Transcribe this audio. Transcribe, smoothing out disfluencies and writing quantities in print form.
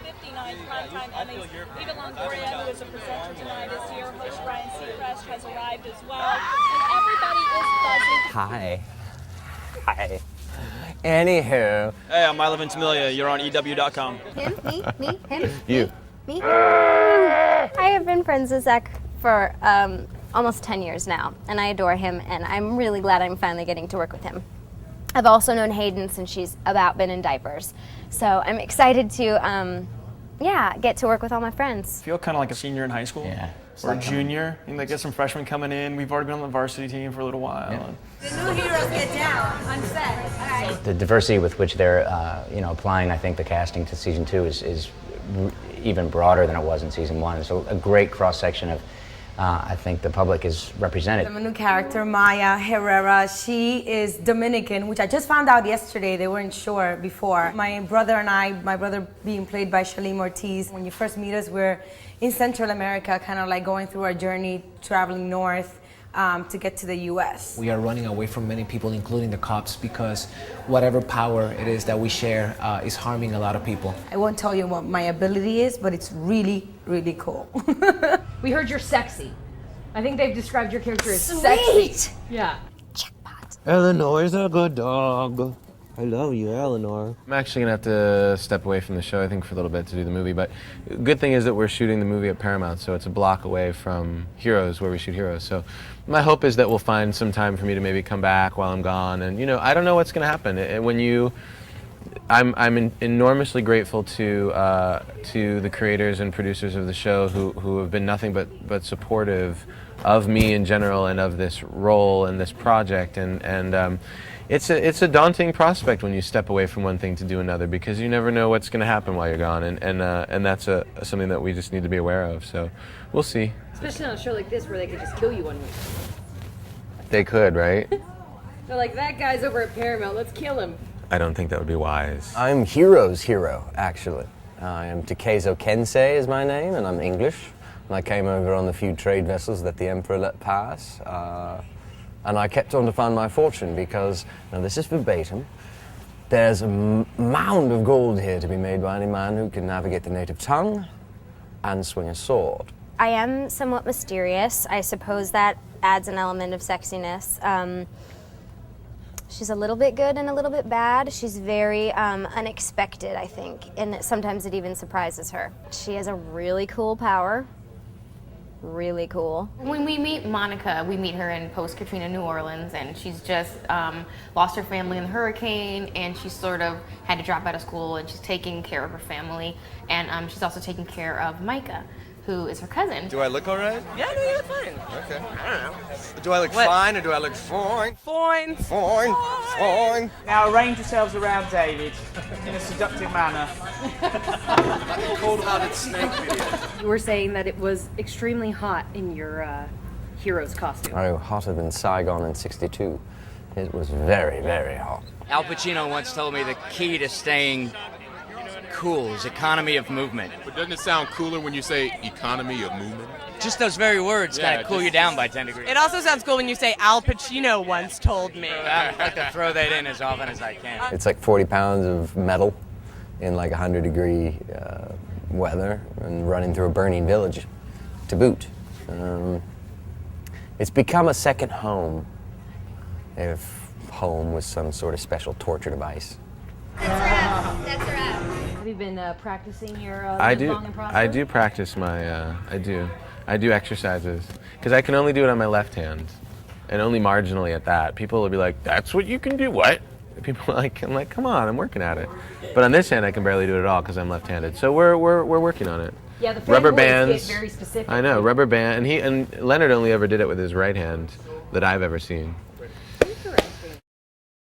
59 Primetime Emmys. Eva Longoria, who is a presenter tonight, is here. Host Ryan Seacrest has arrived as well. And everybody is buzzing. Hi. Hi. Anywho. Hey, I'm MILO VENTIMIGLIA. You're on EW.com. Him, me, him, You. me. I have been friends with Zach for almost 10 years now, and I adore him, and I'm really glad I'm finally getting to work with him. I've also known Hayden since she's about been in diapers, so I'm excited to, get to work with all my friends. I feel kind of like a senior in high school. Yeah. Or a junior. And they get some freshmen coming in. We've already been on the varsity team for a little while. Yeah. The new heroes get down on set. All right. The diversity with which they're, applying, I think, the casting to season 2 is even broader than it was in season 1. So a great cross-section of, I think, the public is represented. I'm a new character, Maya Herrera. She is Dominican, which I just found out yesterday. They weren't sure before. My brother and I, my brother being played by Shalim Ortiz. When you first meet us, we're in Central America, kind of like going through our journey, traveling north to get to the U.S. We are running away from many people, including the cops, because whatever power it is that we share is harming a lot of people. I won't tell you what my ability is, but it's really, really cool. We heard you're sexy. I think they've described your character as Sweet. sexy. Yeah. Eleanor's a good dog. I love you, Eleanor. I'm actually gonna have to step away from the show, I think, for a little bit to do the movie, but good thing is that we're shooting the movie at Paramount, so it's a block away from Heroes, where we shoot Heroes. So my hope is that we'll find some time for me to maybe come back while I'm gone, and I don't know what's gonna happen. I'm enormously grateful to the creators and producers of the show who have been nothing but supportive of me in general and of this role and this project, and it's a daunting prospect when you step away from one thing to do another, because you never know what's going to happen while you're gone, and that's something that we just need to be aware of. So we'll see. Especially on a show like this where they could just kill you one week. They could, right? They're like, that guy's over at Paramount, let's kill him. I don't think that would be wise. I'm Hero's hero, actually. I am Takezo Kensei is my name, and I'm English. And I came over on the few trade vessels that the Emperor let pass. And I kept on to find my fortune because, now this is verbatim, there's a mound of gold here to be made by any man who can navigate the native tongue and swing a sword. I am somewhat mysterious. I suppose that adds an element of sexiness. She's a little bit good and a little bit bad. She's very unexpected, I think, and sometimes it even surprises her. She has a really cool power. Really cool. When we meet Monica, we meet her in post-Katrina New Orleans, and she's just lost her family in the hurricane, and she sort of had to drop out of school, and she's taking care of her family, and she's also taking care of Micah, who is her cousin. Do I look all right? Yeah, no, you look fine. Okay. I don't know. Do I look fine or do I look fine? Fine. Fine. Fine. Now arrange yourselves around David in a seductive manner. Like a cold-hearted snake video. You were saying that it was extremely hot in your hero's costume. Oh, hotter than Saigon in '62. It was very, very hot. Al Pacino once told me the key to staying cool is economy of movement. But doesn't it sound cooler when you say economy of movement? Just those very words kind of cool you down by 10 degrees. It also sounds cool when you say Al Pacino once told me. I like to throw that in as often as I can. It's like 40 pounds of metal in like 100-degree weather and running through a burning village to boot. It's become a second home, if home was some sort of special torture device. That's a wrap. Have you been practicing your I do. long and prosper? I do practice my. I do exercises because I can only do it on my left hand, and only marginally at that. People will be like, "That's what you can do." What? People are like, I'm like, "Come on, I'm working at it." But on this hand, I can barely do it at all because I'm left-handed. So we're working on it. Yeah, the rubber fanboys bands. get very specific. I know, rubber band, and Leonard only ever did it with his right hand that I've ever seen.